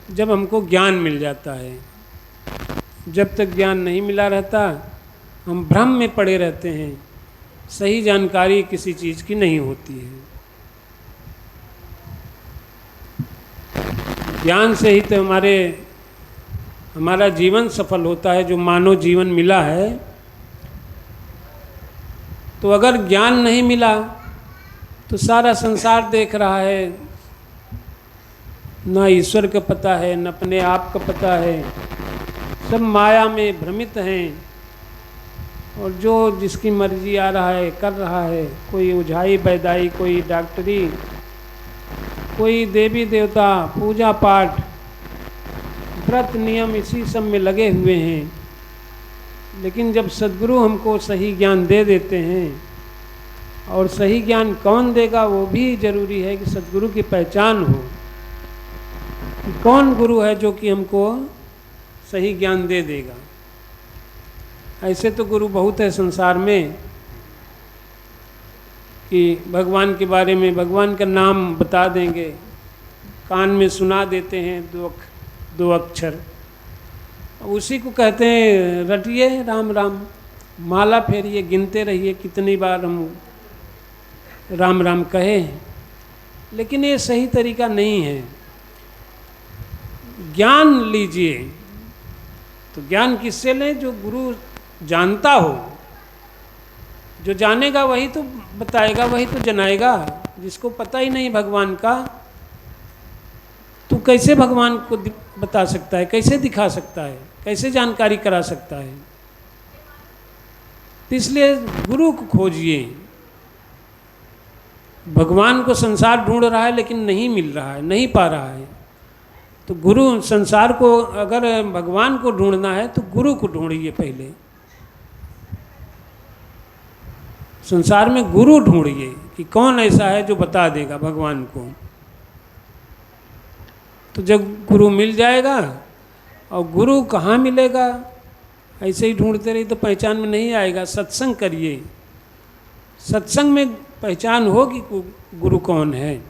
जब हमको ज्ञान मिल जाता है। जब तक ज्ञान नहीं मिला रहता हम भ्रम में पड़े रहते हैं, सही जानकारी किसी चीज़ की नहीं होती है। ज्ञान से ही तो हमारा जीवन सफल होता है, जो मानव जीवन मिला है। तो अगर ज्ञान नहीं मिला तो सारा संसार देख रहा है, ना ईश्वर का पता है, न अपने आप का पता है, सब माया में भ्रमित हैं और जो जिसकी मर्जी आ रहा है कर रहा है। कोई ओझाई बैदाई, कोई डॉक्टरी, कोई देवी देवता, पूजा पाठ, व्रत नियम, इसी सब में लगे हुए हैं। लेकिन जब सद्गुरु हमको सही ज्ञान दे देते हैं, और सही ज्ञान कौन देगा वो भी जरूरी है कि सद्गुरु की पहचान हो कि कौन गुरु है जो कि हमको सही ज्ञान दे देगा। ऐसे तो गुरु बहुत है संसार में कि भगवान के बारे में, भगवान का नाम बता देंगे, कान में सुना देते हैं दो अक्षर, उसी को कहते हैं रटिए राम राम, माला फेरिए, गिनते रहिए कितनी बार हम राम राम कहे हैं। लेकिन ये सही तरीका नहीं है। ज्ञान लीजिए तो ज्ञान किससे लें? जो गुरु जानता हो। जो जानेगा वही तो बताएगा, वही तो जनाएगा। जिसको पता ही नहीं भगवान का, तो कैसे भगवान को बता सकता है, कैसे दिखा सकता है, कैसे जानकारी करा सकता है? तो इसलिए गुरु को खोजिए। भगवान को संसार ढूंढ रहा है लेकिन नहीं मिल रहा है, नहीं पा रहा है। तो गुरु, संसार को अगर भगवान को ढूंढना है तो गुरु को ढूंढिए पहले। संसार में गुरु ढूंढिए कि कौन ऐसा है जो बता देगा भगवान को। तो जब गुरु मिल जाएगा, और गुरु कहाँ मिलेगा? ऐसे ही ढूंढते रहिए तो पहचान में नहीं आएगा। सत्संग करिए, सत्संग में पहचान होगी गुरु कौन है।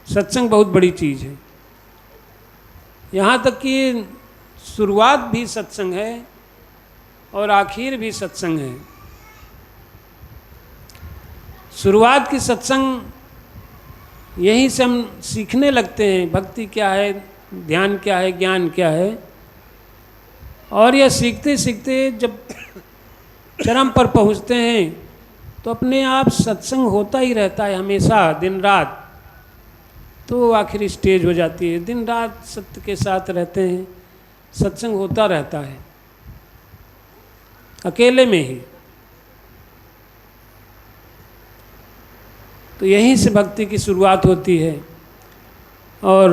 सत्संग बहुत बड़ी चीज़ है। यहाँ तक कि शुरुआत भी सत्संग है और आखिर भी सत्संग है। शुरुआत की सत्संग यहीं से हम सीखने लगते हैं, भक्ति क्या है, ध्यान क्या है, ज्ञान क्या है। और यह सीखते सीखते जब चरम पर पहुँचते हैं तो अपने आप सत्संग होता ही रहता है हमेशा, दिन रात। तो आखिरी स्टेज हो जाती है, दिन रात सत्य के साथ रहते हैं, सत्संग होता रहता है अकेले में ही। तो यहीं से भक्ति की शुरुआत होती है। और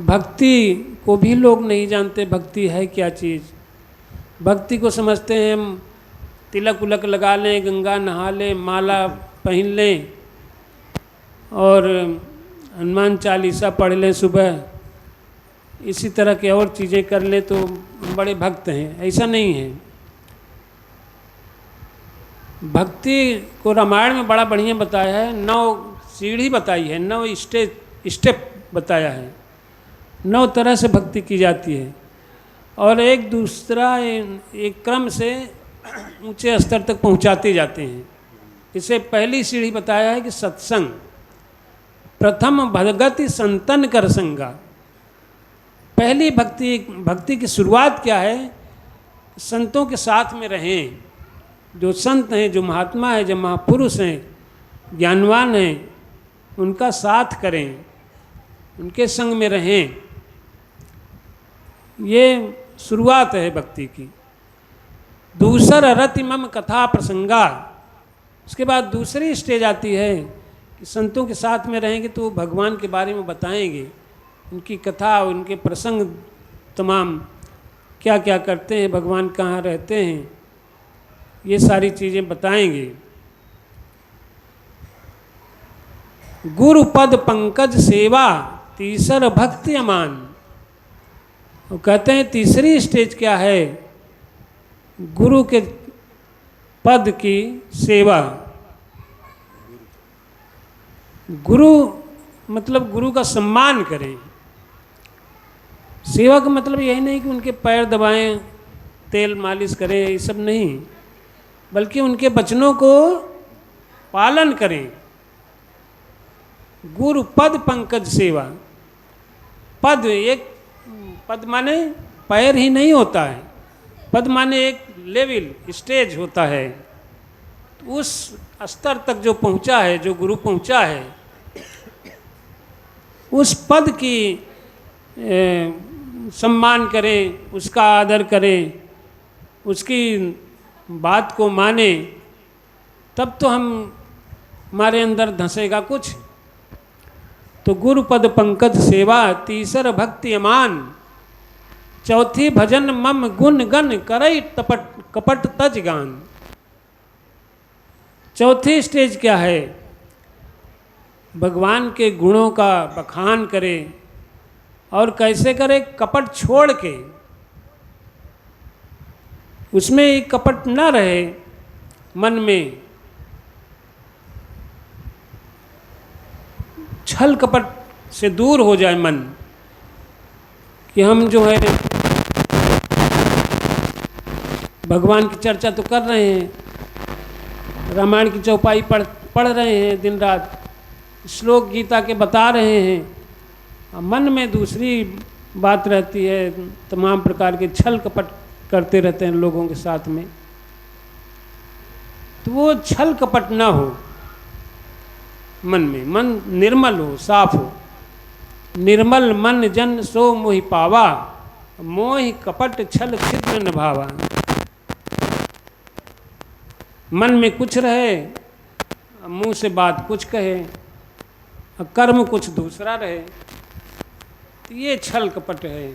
भक्ति को भी लोग नहीं जानते, भक्ति है क्या चीज़। भक्ति को समझते हैं हम तिलक उलक लगा लें, गंगा नहा लें, माला पहन लें और हनुमान चालीसा पढ़ लें सुबह, इसी तरह के और चीज़ें कर लें तो बड़े भक्त हैं। ऐसा नहीं है। भक्ति को रामायण में बड़ा बढ़िया बताया है। 9 सीढ़ी बताई है, 9 स्टेप बताया है। 9 तरह से भक्ति की जाती है और एक दूसरा एक क्रम से ऊंचे स्तर तक पहुंचाते जाते हैं। इसे पहली सीढ़ी बताया है कि सत्संग। प्रथम भगति संतन कर संगा। पहली भक्ति की शुरुआत क्या है? संतों के साथ में रहें। जो संत हैं, जो महात्मा हैं, जो महापुरुष हैं, ज्ञानवान हैं, उनका साथ करें, उनके संग में रहें। ये शुरुआत है भक्ति की। दूसर रति मम कथा प्रसंगा। उसके बाद दूसरी स्टेज आती है कि संतों के साथ में रहेंगे तो भगवान के बारे में बताएंगे, उनकी कथा, उनके प्रसंग तमाम, क्या क्या करते हैं, भगवान कहाँ रहते हैं, ये सारी चीज़ें बताएंगे। गुरु पद पंकज सेवा तीसर भक्ति अमान। वो कहते हैं तीसरी स्टेज क्या है? गुरु के पद की सेवा। गुरु मतलब गुरु का सम्मान करें। सेवा का मतलब यही नहीं कि उनके पैर दबाएं, तेल मालिश करें, ये सब नहीं, बल्कि उनके वचनों को पालन करें। गुरु पद पंकज सेवा। पद, एक पद माने पैर ही नहीं होता है, पद माने एक लेवल, स्टेज होता है। उस स्तर तक जो पहुंचा है, जो गुरु पहुंचा है, उस पद की सम्मान करें, उसका आदर करें, उसकी बात को माने, तब तो हमारे अंदर धंसेगा कुछ। तो गुरु पद पंकज सेवा, तीसर भक्ति अमान, चौथी भजन मम गुण गण करई तपट कपट तज गान। चौथी स्टेज क्या है? भगवान के गुणों का बखान करे, और कैसे करे? कपट छोड़ के, उसमें एक कपट ना रहे मन में, छल कपट से दूर हो जाए मन, कि हम जो है भगवान की चर्चा तो कर रहे हैं, रामायण की चौपाई पढ़ रहे हैं दिन रात, श्लोक गीता के बता रहे हैं, मन में दूसरी बात रहती है, तमाम प्रकार के छल कपट करते रहते हैं लोगों के साथ में। तो वो छल कपट ना हो मन में, मन निर्मल हो, साफ हो। निर्मल मन जन सो मोहि पावा, मोहि कपट छल छिद्र न भावा। मन में कुछ रहे, मुंह से बात कुछ कहे, कर्म कुछ दूसरा रहे, तो ये छल कपट है।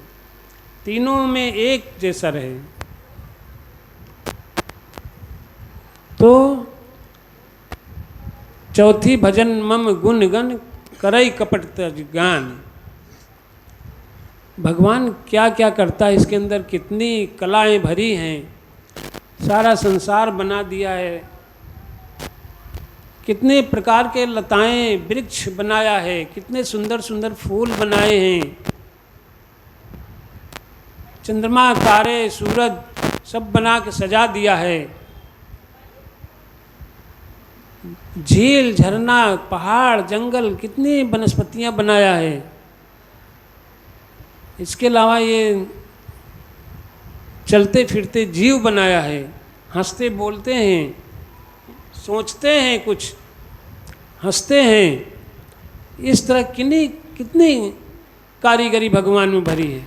तीनों में एक जैसा रहे तो चौथी भजन मम गुण गण करई कपट तज गान। भगवान क्या क्या करता है, इसके अंदर कितनी कलाएं भरी हैं, सारा संसार बना दिया है, कितने प्रकार के लताएं वृक्ष बनाया है, कितने सुंदर सुंदर फूल बनाए हैं, चंद्रमा तारे सूरज सब बना के सजा दिया है, झील झरना पहाड़ जंगल कितनी वनस्पतियां बनाया है। इसके अलावा ये चलते फिरते जीव बनाया है, हंसते बोलते हैं, सोचते हैं कुछ, हंसते हैं। इस तरह कितनी कारीगरी भगवान में भरी है।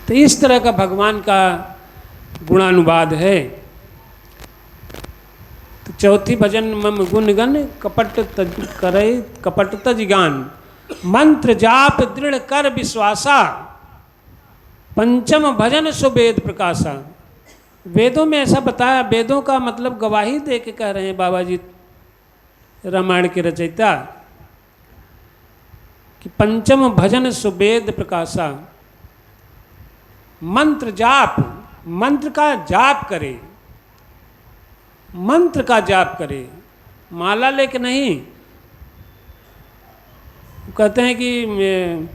तो इस तरह का भगवान का गुणानुवाद है। तो चौथी भजन मम गुण गण कपट तज करे कपट तज गान। मंत्र जाप दृढ़ कर विश्वासा, पंचम भजन सो वेद प्रकाशा। वेदों में ऐसा बताया, वेदों का मतलब गवाही दे के कह रहे हैं बाबा जी रामायण के रचयिता, कि पंचम भजन सो वेद प्रकाशा। मंत्र जाप, मंत्र का जाप करे, मंत्र का जाप करे, माला लेके नहीं। कहते हैं कि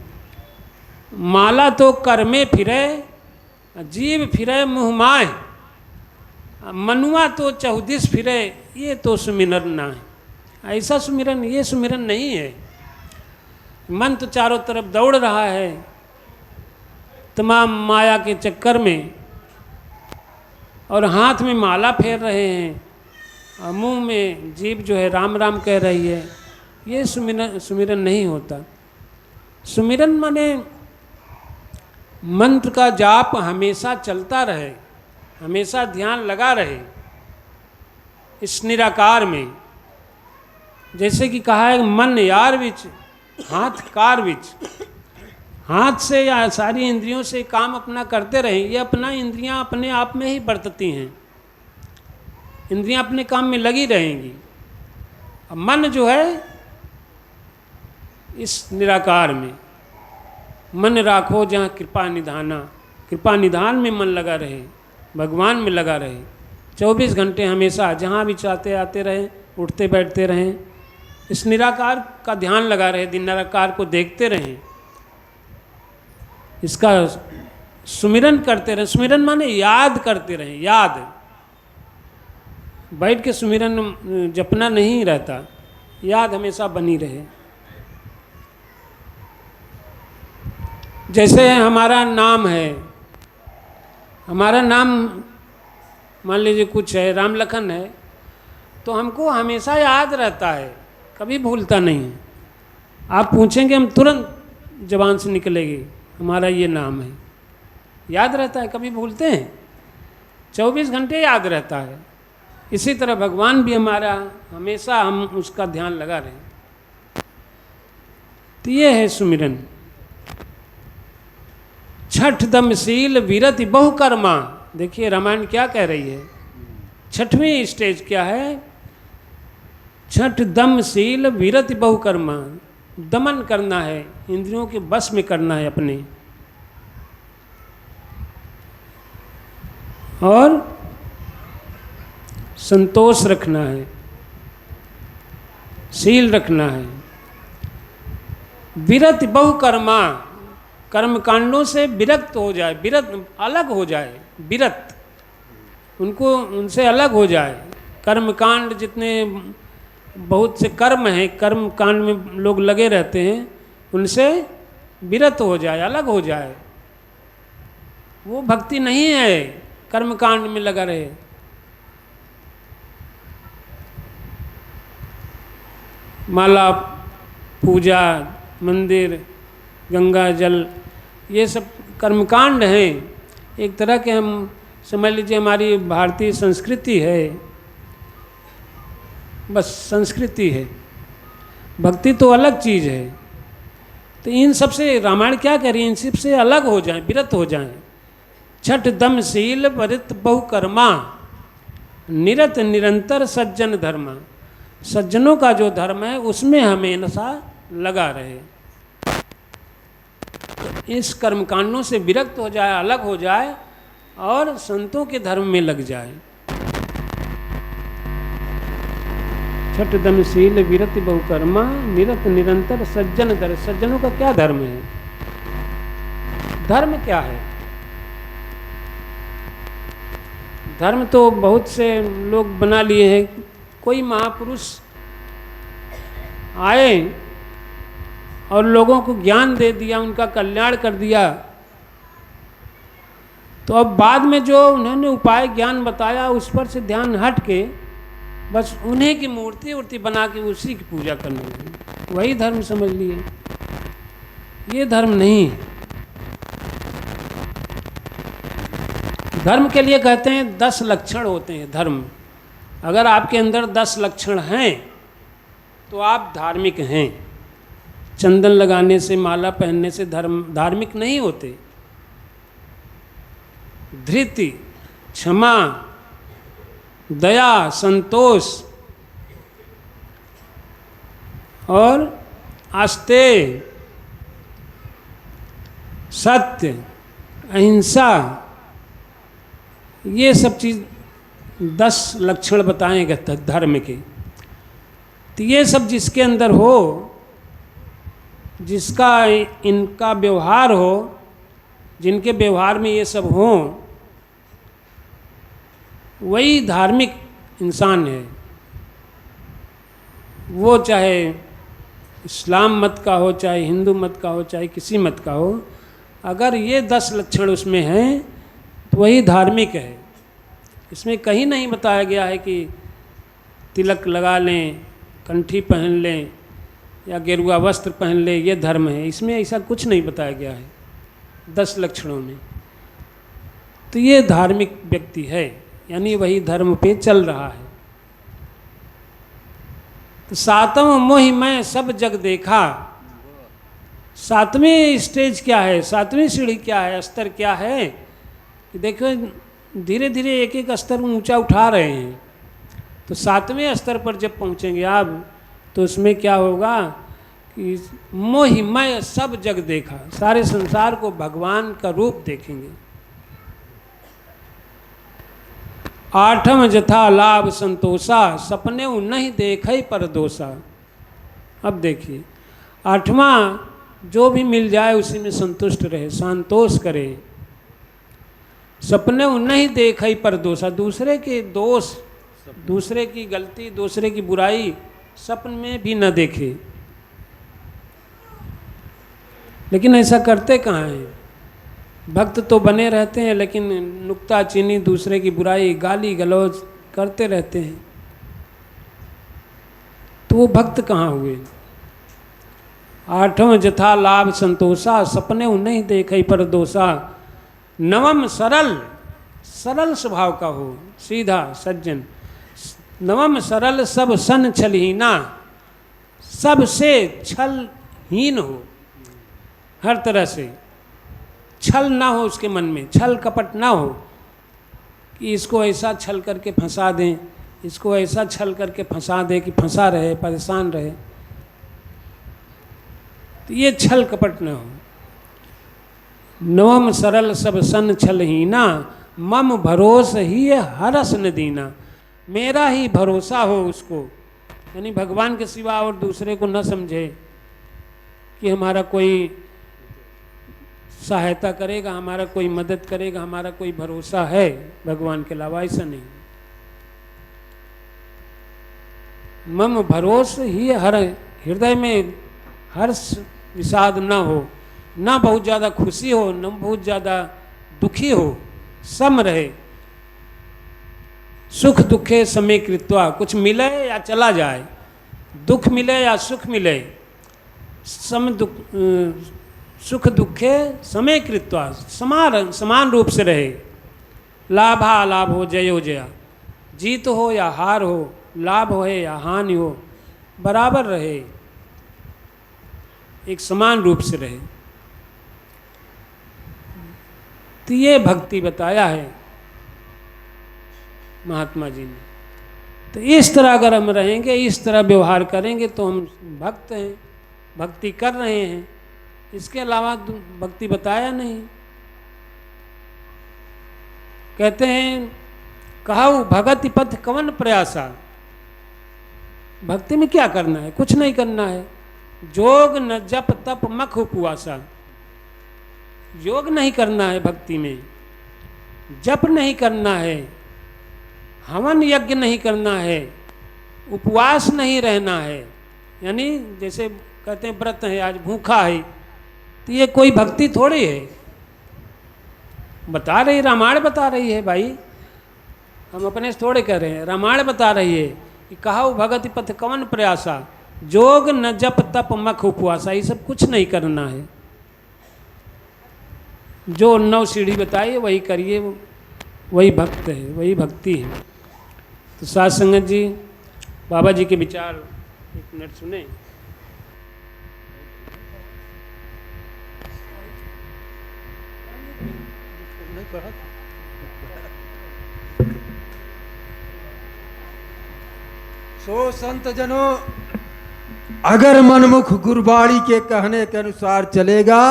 माला तो कर में फिरे, जीव फिरे मुँह माय, मनुआ तो चौदिस फिरे, ये तो सुमिरन ना है। ऐसा सुमिरन, ये सुमिरन नहीं है। मन तो चारों तरफ दौड़ रहा है तमाम माया के चक्कर में, और हाथ में माला फेर रहे हैं, और मुंह में जीभ जो है राम राम कह रही है। ये सुमिरन नहीं होता। सुमिरन माने मंत्र का जाप हमेशा चलता रहे, हमेशा ध्यान लगा रहे इस निराकार में। जैसे कि कहा है मन यार विच हाथ कार विच, हाथ से या सारी इंद्रियों से काम अपना करते रहें। ये अपना इंद्रियां अपने आप में ही बरतती हैं, इंद्रियां अपने काम में लगी रहेंगी। अब मन जो है इस निराकार में, मन राखो जहाँ कृपा निधाना, कृपा निधान में मन लगा रहे, भगवान में लगा रहे। 24 घंटे हमेशा जहाँ भी चाहते आते रहें, उठते बैठते रहें, इस निराकार का ध्यान लगा रहे, निराकार को देखते रहें, इसका सुमिरन करते रहें। सुमिरन माने याद करते रहें, याद। बैठ के सुमिरन जपना नहीं रहता, याद हमेशा बनी रहे। जैसे हमारा नाम है, हमारा नाम मान लीजिए कुछ है, राम लखन है, तो हमको हमेशा याद रहता है, कभी भूलता नहीं है। आप पूछेंगे हम तुरंत जबान से निकलेगी हमारा ये नाम है, याद रहता है, कभी भूलते हैं? 24 घंटे याद रहता है। इसी तरह भगवान भी हमारा, हमेशा हम उसका ध्यान लगा रहे हैं। तो ये है सुमिरन। छठ दमशील विरति बहुकर्मा। देखिए रामायण क्या कह रही है, छठवीं स्टेज क्या है? छठ दमशील विरति बहुकर्मा। दमन करना है, इंद्रियों के बस में करना है अपने, और संतोष रखना है, शील रखना है। विरत बहुकर्मा, कर्म कांडों से विरक्त हो जाए, विरत अलग हो जाए, विरत उनको, उनसे अलग हो जाए। कर्म कांड जितने बहुत से कर्म हैं, कर्म कांड में लोग लगे रहते हैं, उनसे विरत हो जाए, अलग हो जाए। वो भक्ति नहीं है, कर्म कांड में लगा रहे। माला, पूजा, मंदिर, गंगा जल, ये सब कर्मकांड हैं। एक तरह के हम समझ लीजिए हमारी भारतीय संस्कृति है, बस संस्कृति है, भक्ति तो अलग चीज़ है। तो इन सब से रामायण क्या कह रही है, इन सब से अलग हो जाएं, विरत हो जाएं। छठ दमशील वरित बहुकर्मा, निरत निरंतर सज्जन धर्म। सज्जनों का जो धर्म है उसमें हमेशा लगा रहे। तो इस कर्मकांडों से विरक्त हो जाए, अलग हो जाए, और संतों के धर्म में लग जाए। छठ दमशील विरति बहुकर्मा, निरत निरंतर सज्जन धर्म। सज्जनों का क्या धर्म है? धर्म क्या है? धर्म तो बहुत से लोग बना लिए हैं। कोई महापुरुष आए और लोगों को ज्ञान दे दिया, उनका कल्याण कर दिया, तो अब बाद में जो उन्होंने उपाय ज्ञान बताया उस पर से ध्यान हट के बस उन्हीं की मूर्ति उर्ति बना के उसी की पूजा करने लगे, वही धर्म समझ लिए। ये धर्म नहीं है। धर्म के लिए कहते हैं 10 लक्षण होते हैं धर्म। अगर आपके अंदर 10 लक्षण हैं तो आप धार्मिक हैं। चंदन लगाने से, माला पहनने से धार्मिक नहीं होते। धृति, क्षमा, दया, संतोष और आस्तेय, सत्य, अहिंसा, ये सब चीज़ 10 लक्षण बताए गए धर्म के। तो ये सब जिसके अंदर हो, जिसका इनका व्यवहार हो, जिनके व्यवहार में ये सब हों, वही धार्मिक इंसान है। वो चाहे इस्लाम मत का हो, चाहे हिंदू मत का हो, चाहे किसी मत का हो, अगर ये 10 लक्षण उसमें हैं तो वही धार्मिक है। इसमें कहीं नहीं बताया गया है कि तिलक लगा लें, कंठी पहन लें या गेरुआ वस्त्र पहन लें, ये धर्म है। इसमें ऐसा कुछ नहीं बताया गया है 10 लक्षणों में। तो ये धार्मिक व्यक्ति है, यानी वही धर्म पे चल रहा है। तो 7वां मोहि मैं सब जग देखा। 7वीं स्टेज क्या है, 7वीं सीढ़ी क्या है, स्तर क्या है कि देखो धीरे धीरे एक एक स्तर ऊंचा उठा रहे हैं। तो 7वें स्तर पर जब पहुंचेंगे आप, तो उसमें क्या होगा कि मोहि मैं सब जग देखा, सारे संसार को भगवान का रूप देखेंगे। 8वां जथा लाभ संतोषा, सपने नहीं देखे पर दोषा। अब देखिए, आठवां, जो भी मिल जाए उसी में संतुष्ट रहे, संतोष करे। सपने नहीं देखई पर दोषा, दूसरे के दोष, दूसरे की गलती, दूसरे की बुराई सपन में भी न देखे। लेकिन ऐसा करते कहाँ हैं? भक्त तो बने रहते हैं, लेकिन नुक्ताचीनी, दूसरे की बुराई, गाली गलौज करते रहते हैं, तो वो भक्त कहाँ हुए? आठवां, जथा लाभ संतोषा, सपने नहीं देखे पर दोषा। नवम, सरल, सरल स्वभाव का हो, सीधा सज्जन। नवम, सरल, सब सन छलहीना, सबसे छलहीन हो, हर तरह से छल ना हो उसके मन में, छल कपट ना हो कि इसको ऐसा छल करके फंसा दें, इसको ऐसा छल करके फंसा दें कि फंसा रहे, परेशान रहे, तो ये छल कपट ना हो। नवम, सरल, सब सन छलहीना, मम भरोस ही हरस न दीना, मेरा ही भरोसा हो उसको, यानी भगवान के सिवा और दूसरे को न समझे कि हमारा कोई सहायता करेगा, हमारा कोई मदद करेगा, हमारा कोई भरोसा है भगवान के अलावा, ऐसा नहीं। मम भरोस ही हर, हृदय में हर्ष विषाद न हो, ना बहुत ज़्यादा खुशी हो, न बहुत ज़्यादा दुखी हो, सम रहे। सुख दुखे समय कृत्वा, कुछ मिले या चला जाए, दुख मिले या सुख मिले, सुख दुखे समय कृत्वा, समान रूप से रहे। लाभा लाभ हो, जयो जया, जीत हो या हार हो, लाभ हो या हानि हो, बराबर रहे, एक समान रूप से रहे। तो ये भक्ति बताया है महात्मा जी ने। तो इस तरह अगर हम रहेंगे, इस तरह व्यवहार करेंगे तो हम भक्त हैं, भक्ति कर रहे हैं। इसके अलावा भक्ति बताया नहीं। कहते हैं, कहाऊ भगति पथ कवन प्रयासा, भक्ति में क्या करना है? कुछ नहीं करना है। जोग न जप तप मख उपवासा, योग नहीं करना है भक्ति में, जप नहीं करना है, हवन यज्ञ नहीं करना है, उपवास नहीं रहना है। यानी जैसे कहते हैं व्रत है, आज भूखा है, तो ये कोई भक्ति थोड़ी है। बता रही, रामायण बता रही है भाई, हम अपने से थोड़े कह रहे हैं, रामायण बता रही है कि कहाऊ भगति पथ कवन प्रयासा, जोग न जप तप मख उपवासा, ये सब कुछ नहीं करना है। जो 9 सीढ़ी बताइए वही करिए, वही भक्त है, वही भक्ति है। तो साथ संगत जी, बाबा जी के विचार एक मिनट सुने। सो संत जनों, अगर मनमुख गुरबाणी के कहने के अनुसार चलेगा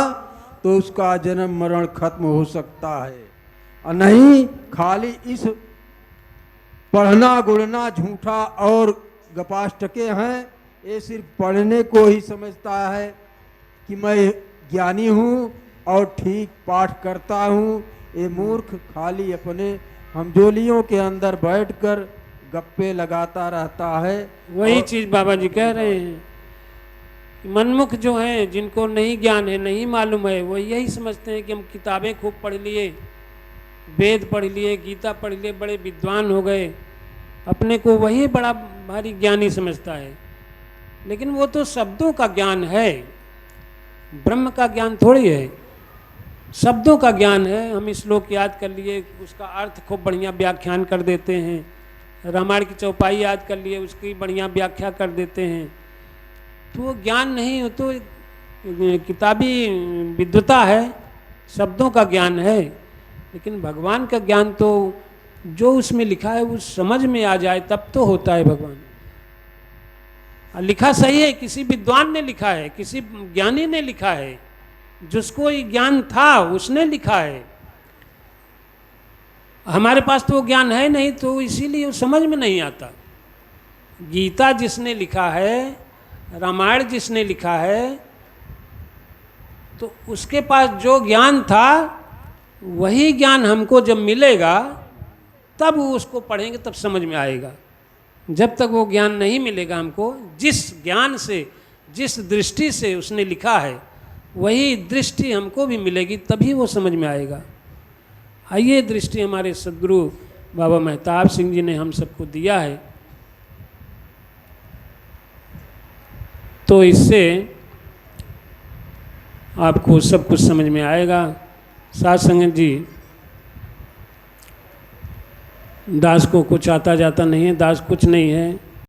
तो उसका जन्म मरण खत्म हो सकता है, और नहीं खाली इस पढ़ना गुड़ना झूठा और गपाष्टके हैं, ये सिर्फ पढ़ने को ही समझता है कि मैं ज्ञानी हूँ और ठीक पाठ करता हूँ। ये मूर्ख खाली अपने हमजोलियों के अंदर बैठकर गप्पे लगाता रहता है। वही चीज़ बाबा जी कह रहे हैं, मनमुख जो हैं, जिनको नहीं ज्ञान है, नहीं मालूम है, वो यही समझते हैं कि हम किताबें खूब पढ़ लिए, वेद पढ़ लिए, गीता पढ़ लिए, बड़े विद्वान हो गए, अपने को वही बड़ा भारी ज्ञानी समझता है। लेकिन वो तो शब्दों का ज्ञान है, ब्रह्म का ज्ञान थोड़ी है, शब्दों का ज्ञान है। हम श्लोक याद कर लिए, उसका अर्थ खूब बढ़िया व्याख्यान कर देते हैं, रामायण की चौपाई याद कर लिए, उसकी बढ़िया व्याख्या कर देते हैं, तो वो ज्ञान नहीं, हो तो किताबी विद्वता है, शब्दों का ज्ञान है। लेकिन भगवान का ज्ञान तो जो उसमें लिखा है वो समझ में आ जाए तब तो होता है भगवान। और लिखा सही है, किसी विद्वान ने लिखा है, किसी ज्ञानी ने लिखा है, जिसको ये ज्ञान था उसने लिखा है। हमारे पास तो वो ज्ञान है नहीं, तो इसीलिए वो समझ में नहीं आता। गीता जिसने लिखा है, रामायण जिसने लिखा है तो उसके पास जो ज्ञान था वही ज्ञान हमको जब मिलेगा तब उसको पढ़ेंगे तब समझ में आएगा। जब तक वो ज्ञान नहीं मिलेगा हमको, जिस ज्ञान से जिस दृष्टि से उसने लिखा है वही दृष्टि हमको भी मिलेगी, तभी वो समझ में आएगा। ये दृष्टि हमारे सद्गुरु बाबा मेहताब सिंह जी ने हम सबको दिया है। तो इससे आपको सब कुछ समझ में आएगा। साथ संगत जी, दास को कुछ आता जाता नहीं है, दास कुछ नहीं है,